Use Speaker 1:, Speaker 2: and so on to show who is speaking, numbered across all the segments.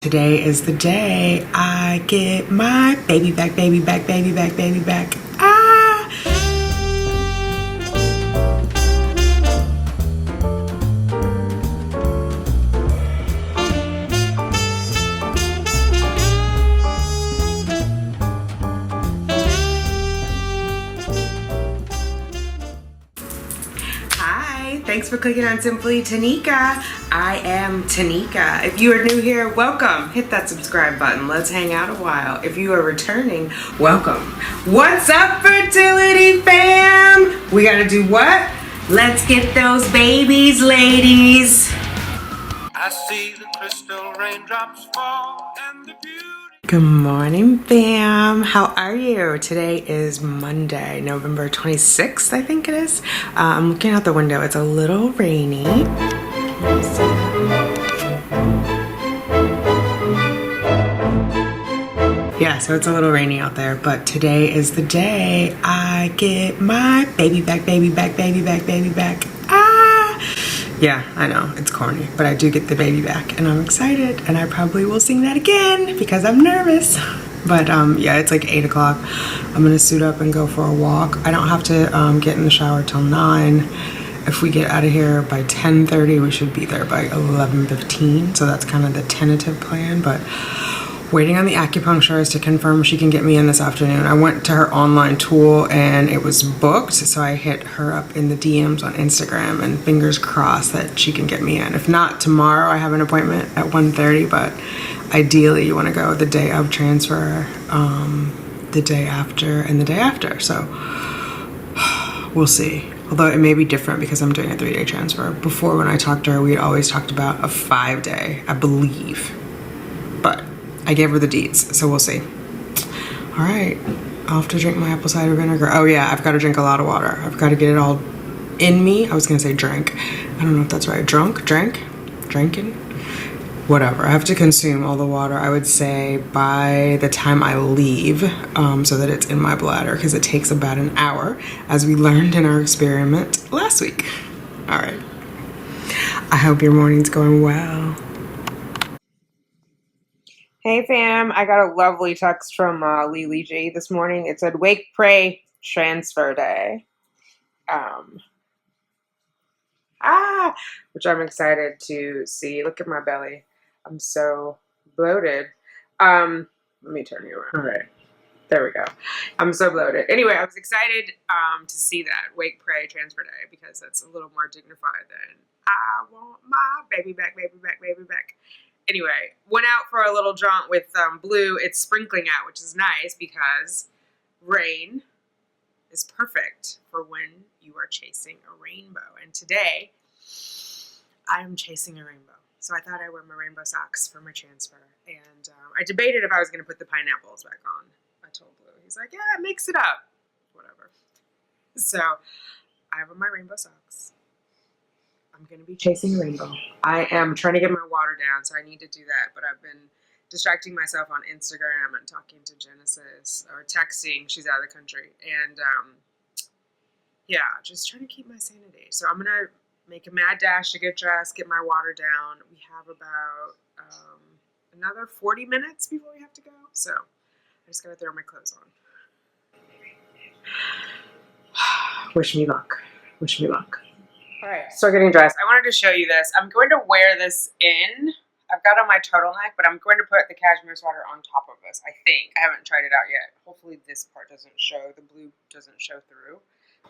Speaker 1: Today is the day I get my baby back, baby back, baby back, baby back. Ah! Hi, thanks for clicking on Simply Tanika. I am Tanika. If you are new here, welcome. Hit that subscribe button. Let's hang out a while. If you are returning, welcome. What's up, fertility fam? We gotta do what? Let's get those babies, ladies. I see the crystal raindrops fall and the beauty. Good morning, fam. How are you? Today is Monday, November 26th, I think it is. I'm looking out the window. It's a little rainy. Yeah, so it's a little rainy out there, but today is the day I get my baby back, baby back, baby back, baby back. Ah! Yeah, I know, it's corny, but I do get the baby back and I'm excited, and I probably will sing that again because I'm nervous. But yeah, it's like 8 o'clock. I'm gonna suit up and go for a walk. I don't have to get in the shower till 9. If we get out of here by 10:30, we should be there by 11:15. So that's kind of the tentative plan, but waiting on the acupuncturist to confirm she can get me in this afternoon. I went to her online tool and it was booked, so I hit her up in the DMs on Instagram, and fingers crossed that she can get me in. If not, tomorrow I have an appointment at 1:30, but ideally you want to go the day of transfer, the day after, and the day after. So we'll see. Although it may be different because I'm doing a 3-day transfer. Before, when I talked to her, we had always talked about a 5-day, I believe. But I gave her the deets, so we'll see. All right, I'll have to drink my apple cider vinegar. Oh yeah, I've got to drink a lot of water. I've got to get it all in me. I was gonna say drink. I don't know if that's right. Drinking? Whatever. I have to consume all the water, I would say, by the time I leave, so that it's in my bladder, because it takes about an hour, as we learned in our experiment last week. All right. I hope your morning's going well. Hey fam, I got a lovely text from Lily G this morning. It said, wake, pray, transfer day. Which I'm excited to see. Look at my belly. I'm so bloated. Let me turn you around. All right. There we go. I'm so bloated. Anyway, I was excited to see that wake, pray, transfer day, because that's a little more dignified than I want my baby back, baby back, baby back. Anyway, went out for a little jaunt with Blue. It's sprinkling out, which is nice because rain is perfect for when you are chasing a rainbow. And today, I am chasing a rainbow. So I thought I'd wear my rainbow socks for my transfer. And I debated if I was going to put the pineapples back on. I told Blue. He's like, yeah, mix it up. Whatever. So I have on my rainbow socks. I'm going to be chasing a rainbow. I am trying to get my water down, so I need to do that. But I've been distracting myself on Instagram and talking to Genesis, or texting. She's out of the country. And yeah, just trying to keep my sanity. So I'm going to make a mad dash to get dressed, get my water down. We have about another 40 minutes before we have to go. So I just got to throw my clothes on. Wish me luck. Wish me luck. All right, so getting dressed. I wanted to show you this. I'm going to wear this in. I've got on my turtleneck, but I'm going to put the cashmere sweater on top of this, I think. I haven't tried it out yet. Hopefully this part doesn't show. The blue doesn't show through.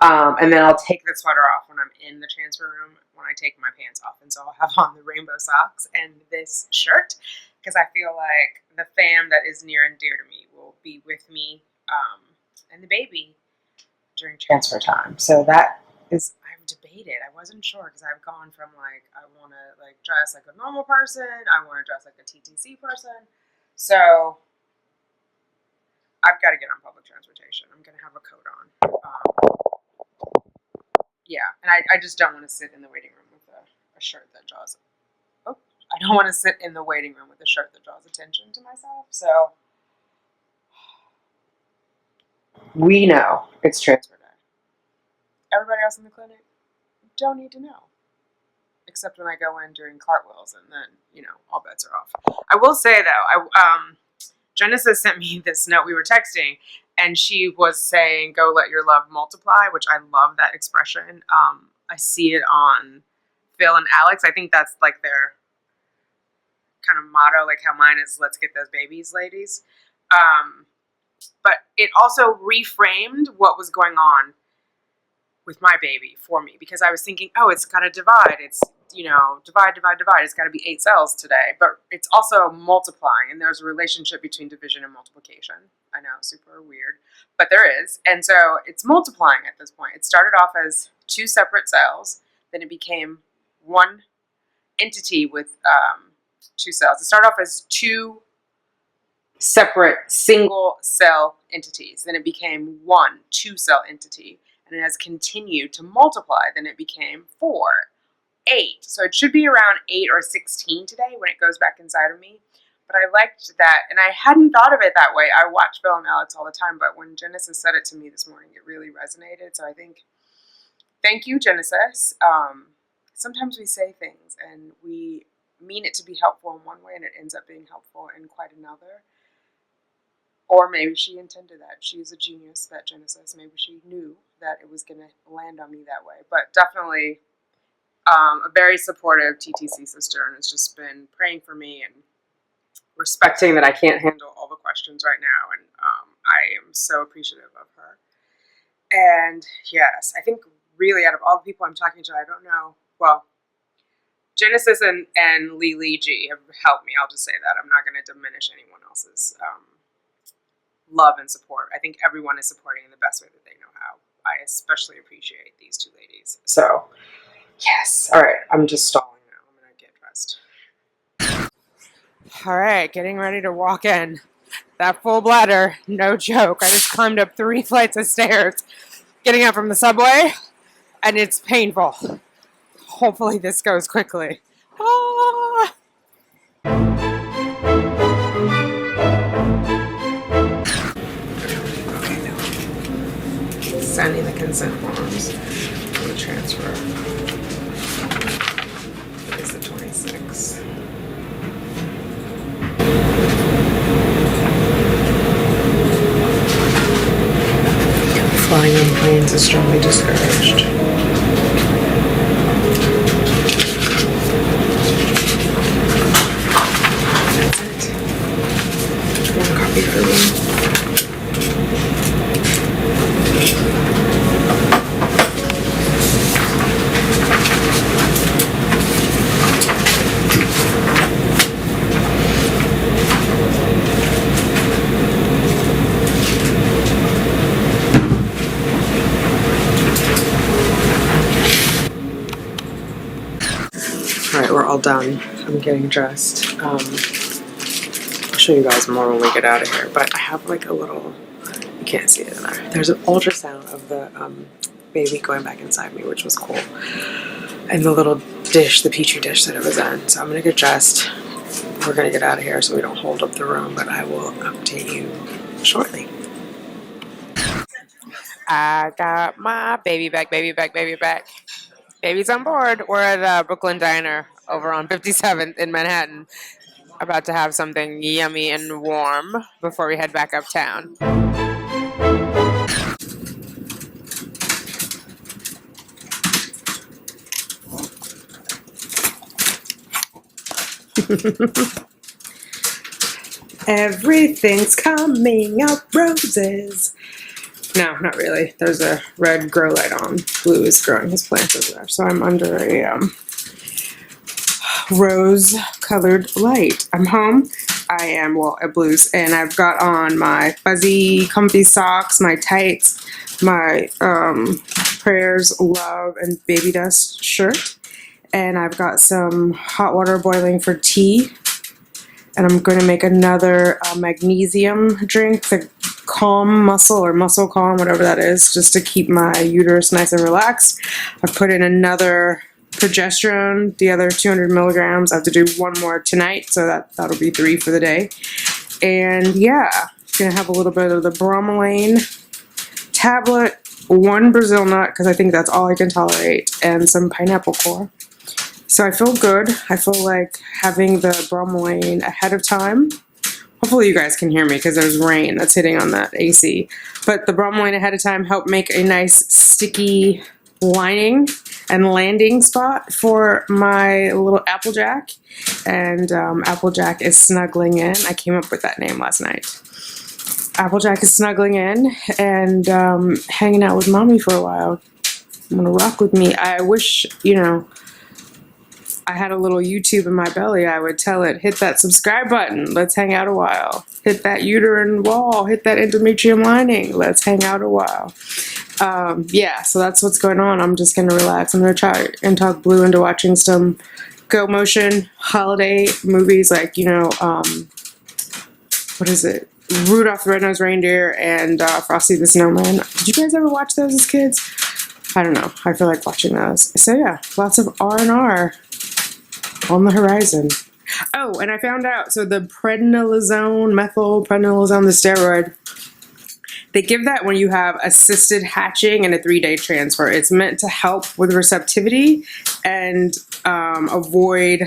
Speaker 1: And then I'll take the sweater off when I'm in the transfer room, when I take my pants off. And so I'll have on the rainbow socks and this shirt, because I feel like the fam that is near and dear to me will be with me and the baby during transfer time. So that is, I've debated. I wasn't sure, because I've gone from like, I want to like dress like a normal person. I want to dress like a TTC person. So I've got to get on public transportation. I'm going to have a coat on. Yeah, and I just don't want to sit in the waiting room with a shirt that draws. Oh, I don't want to sit in the waiting room with a shirt that draws attention to myself. So we know it's transfer day. Everybody else in the clinic don't need to know. except when I go in doing cartwheels, and then, you know, all bets are off. I will say, though, Genesis sent me this note. We were texting, and she was saying, go let your love multiply, which I love that expression. I see it on Phil and Alex. I think that's like their kind of motto, like how mine is, let's get those babies, ladies. But it also reframed what was going on with my baby for me, because I was thinking, oh, it's got to divide. It's, you know, divide. It's got to be 8 cells today, but it's also multiplying, and there's a relationship between division and multiplication. I know, super weird, but there is. And so it's multiplying at this point. It started off as 2 separate cells, then it became one entity with 2 cells. It started off as 2 separate single cell entities, then it became one 2-cell entity, and it has continued to multiply. Then it became 4, 8. So it should be around 8 or 16 today when it goes back inside of me. But I liked that, and I hadn't thought of it that way. I watch Phil and Alex all the time, but when Genesis said it to me this morning, it really resonated. So I think, thank you, Genesis. Sometimes we say things and we mean it to be helpful in one way, and it ends up being helpful in quite another. Or maybe she intended that. She's a genius, that Genesis. Maybe she knew that it was going to land on me that way. But definitely a very supportive TTC sister, and has just been praying for me and respecting that I can't handle all the questions right now. And I am so appreciative of her. And yes, I think really out of all the people I'm talking to, I don't know. Well, Genesis and Lee G have helped me. I'll just say that. I'm not going to diminish anyone else's love and support. I think everyone is supporting in the best way that they know how. I especially appreciate these 2 ladies. So, yes. All right. I'm just stalling now. I'm going to get dressed. All right. Getting ready to walk in. That full bladder, no joke. I just climbed up 3 flights of stairs getting out from the subway, and it's painful. Hopefully this goes quickly. Ah! Signing the consent forms for the transfer. It's the 26th. Flying on planes is strongly discouraged. That's it. One copy for me. Alright, we're all done. I'm getting dressed. I'll show you guys more when we get out of here, but I have like a little, you can't see it in there. There's an ultrasound of the baby going back inside me, which was cool. And the little dish, the petri dish that it was in. So I'm gonna get dressed. We're gonna get out of here so we don't hold up the room, but I will update you shortly. I got my baby back. Baby's on board. We're at Brooklyn Diner over on 57th in Manhattan. About to have something yummy and warm before we head back uptown. Everything's coming up roses. No, not really. There's a red grow light on. Blue is growing his plants over there. So I'm under a rose-colored light. I'm home. I am, well, at Blues. And I've got on my fuzzy, comfy socks, my tights, my Prayers, Love, and Baby Dust shirt. And I've got some hot water boiling for tea. And I'm going to make another magnesium drink, the Calm Muscle or Muscle Calm, whatever that is, just to keep my uterus nice and relaxed. I've put in another progesterone, the other 200 milligrams. I have to do one more tonight, so that'll be 3 for the day. And yeah, going to have a little bit of the bromelain tablet, 1 Brazil nut, because I think that's all I can tolerate, and some pineapple core. So I feel good. I feel like having the bromelain ahead of time. Hopefully you guys can hear me because there's rain that's hitting on that AC. But the bromelain ahead of time helped make a nice sticky lining and landing spot for my little Applejack. And Applejack is snuggling in. I came up with that name last night. Applejack is snuggling in and hanging out with mommy for a while. I'm gonna rock with me. I wish, you know, I had a little YouTube in my belly. I would tell it, hit that subscribe button. Let's hang out a while. Hit that uterine wall. Hit that endometrium lining. Let's hang out a while. Yeah, so that's what's going on. I'm just gonna relax. I'm gonna try and talk Blue into watching some Go Motion holiday movies, like, you know, what is it? Rudolph the Red-Nosed Reindeer and Frosty the Snowman. Did you guys ever watch those as kids? I don't know. I feel like watching those. So yeah, lots of R&R on the horizon. Oh, and I found out, so the methylprednisolone, the steroid, they give that when you have assisted hatching and a 3-day transfer. It's meant to help with receptivity and avoid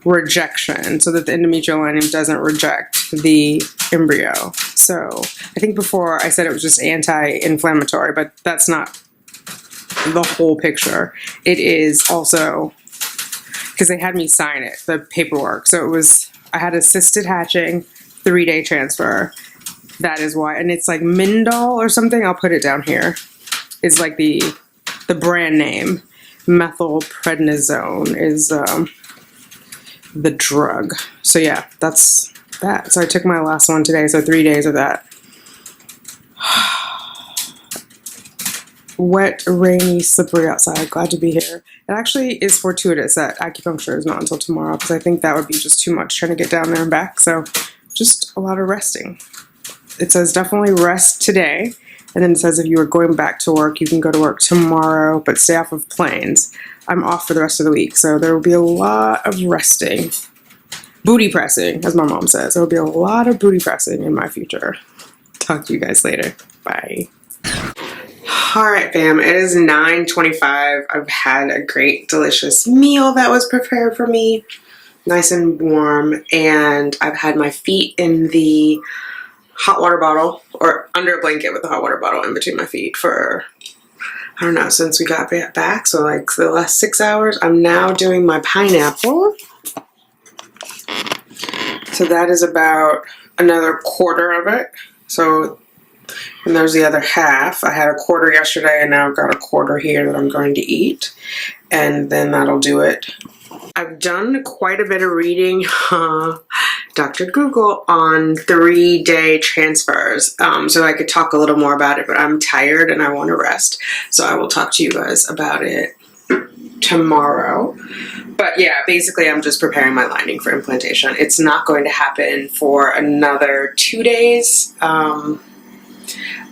Speaker 1: rejection, so that the endometrial lining doesn't reject the embryo. So I think before I said it was just anti-inflammatory, but that's not the whole picture. It is also, because they had me sign it, the paperwork. So it was, I had assisted hatching, 3-day transfer. That is why. And it's like Mindol or something. I'll put it down here. It's like the brand name. Methylprednisolone is the drug. So yeah, that's that. So I took my last one today. So 3 days of that. Wet, rainy, slippery outside. Glad to be here. It actually is fortuitous that acupuncture is not until tomorrow, because I think that would be just too much trying to get down there and back. So just a lot of resting. It says definitely rest today. And then it says if you are going back to work, you can go to work tomorrow, but stay off of planes. I'm off for the rest of the week, so there will be a lot of resting. Booty pressing, as my mom says. There will be a lot of booty pressing in my future. Talk to you guys later. Bye. Alright fam, it is 9:25. I've had a great delicious meal that was prepared for me. Nice and warm, and I've had my feet in the hot water bottle, or under a blanket with the hot water bottle in between my feet for, I don't know, since we got back, so like the last 6 hours. I'm now doing my pineapple. So that is about another quarter of it. So, and there's the other half. I had a quarter yesterday, and now I've got a quarter here that I'm going to eat. And then that'll do it. I've done quite a bit of reading, Dr. Google, on 3-day transfers, so I could talk a little more about it, but I'm tired and I want to rest, so I will talk to you guys about it tomorrow. But yeah, basically I'm just preparing my lining for implantation. It's not going to happen for another 2 days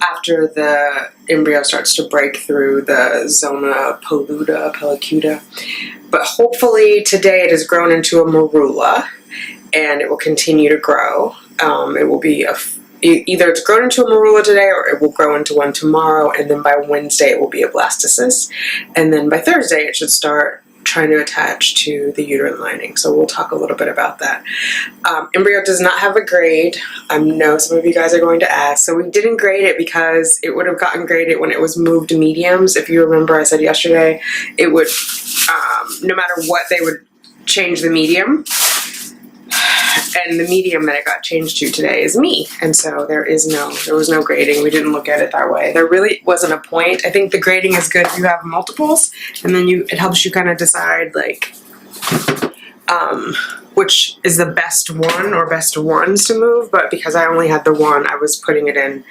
Speaker 1: after the embryo starts to break through the zona pellucida. But hopefully today it has grown into a morula, and it will continue to grow. It will be either it's grown into a morula today, or it will grow into one tomorrow, and then by Wednesday it will be a blastocyst, and then by Thursday it should start trying to attach to the uterine lining. So we'll talk a little bit about that. Embryo does not have a grade. I know some of you guys are going to ask. So we didn't grade it because it would have gotten graded when it was moved to mediums. If you remember, I said yesterday, it would, no matter what, they would change the medium. And the medium that it got changed to today is me. And so there was no grading. We didn't look at it that way. There really wasn't a point. I think the grading is good if you have multiples, and then it helps you kind of decide like which is the best one or best ones to move. But because I only had the one, I was putting it in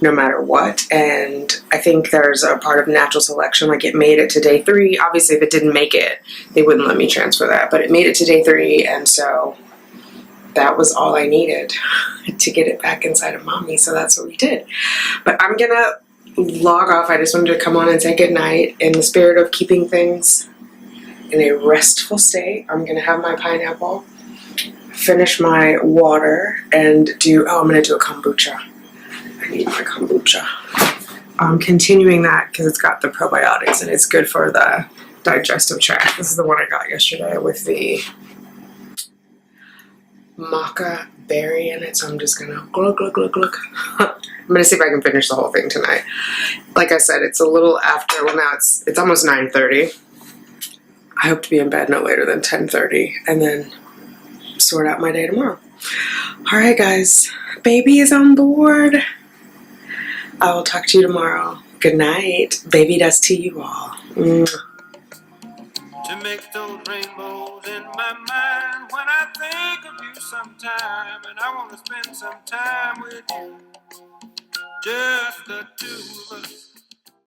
Speaker 1: no matter what. And I think there's a part of natural selection, like it made it to day 3. Obviously, if it didn't make it, they wouldn't let me transfer that. But it made it to day 3, and so that was all I needed to get it back inside of mommy, so that's what we did. But I'm gonna log off. I just wanted to come on and say goodnight in the spirit of keeping things in a restful state. I'm gonna have my pineapple, finish my water, and I'm gonna do a kombucha. I need my kombucha. I'm continuing that because it's got the probiotics, and it's good for the digestive tract. This is the one I got yesterday with the maca berry in it, so I'm just gonna glug, glug, glug, glug. I'm gonna see if I can finish the whole thing tonight. Like I said, it's a little after, well now it's almost 9:30. I hope to be in bed no later than 10:30 and then sort out my day tomorrow. All right, guys, baby is on board. I will talk to you tomorrow. Good night. Baby dust to you all. Mwah.
Speaker 2: To make those rainbows in my mind when I think of you sometime, and I want to spend some time with you, just the two of us.